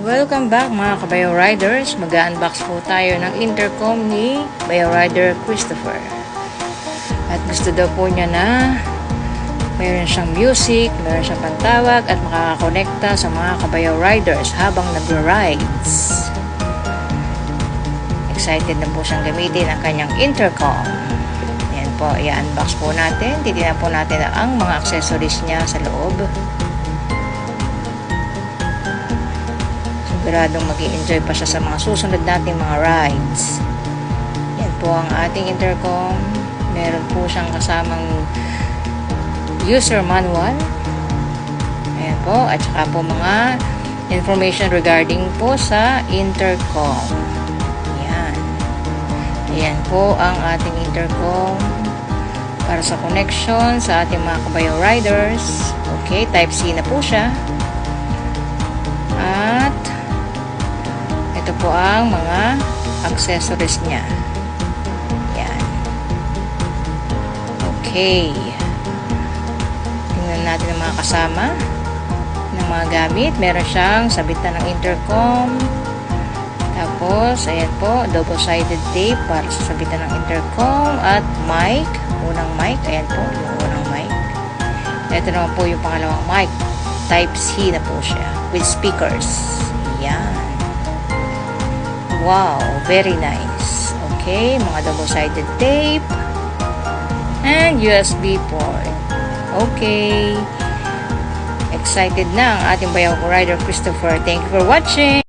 Welcome back mga kabayo riders. Mag-unbox po tayo ng intercom ni Bayo Rider Christopher. At gusto daw po niya na mayroon siyang music, mayroon siyang pantawag at makakakonekta sa mga kabayo riders habang nag-rides. Excited na po siyang gamitin ang kanyang intercom. Yan po, i-unbox po natin. Titignan po natin ang mga accessories niya sa loob. Siguradong mag-i-enjoy pa siya sa mga susunod nating mga rides. Yan po ang ating intercom. Meron po siyang kasamang user manual. Ayan po. At saka po mga information regarding po sa intercom. Ayan. Ayan po ang ating intercom para sa connection sa ating mga kabayo riders. Okay, type C na po siya. At ito po ang mga accessories niya. Yan. Okay. Tingnan natin ang mga kasama ng mga gamit. Meron siyang sabitan ng intercom. Tapos, ayan po, double-sided tape para sa sabitan ng intercom. At mic. Unang mic. Ayan po, yung unang mic. Ito naman po yung pangalawang mic. Type C na po siya. With speakers. Yan. Wow, very nice. Okay, mga double-sided tape and USB port. Okay. Excited na ang ating Bayo Rider Christopher. Thank you for watching.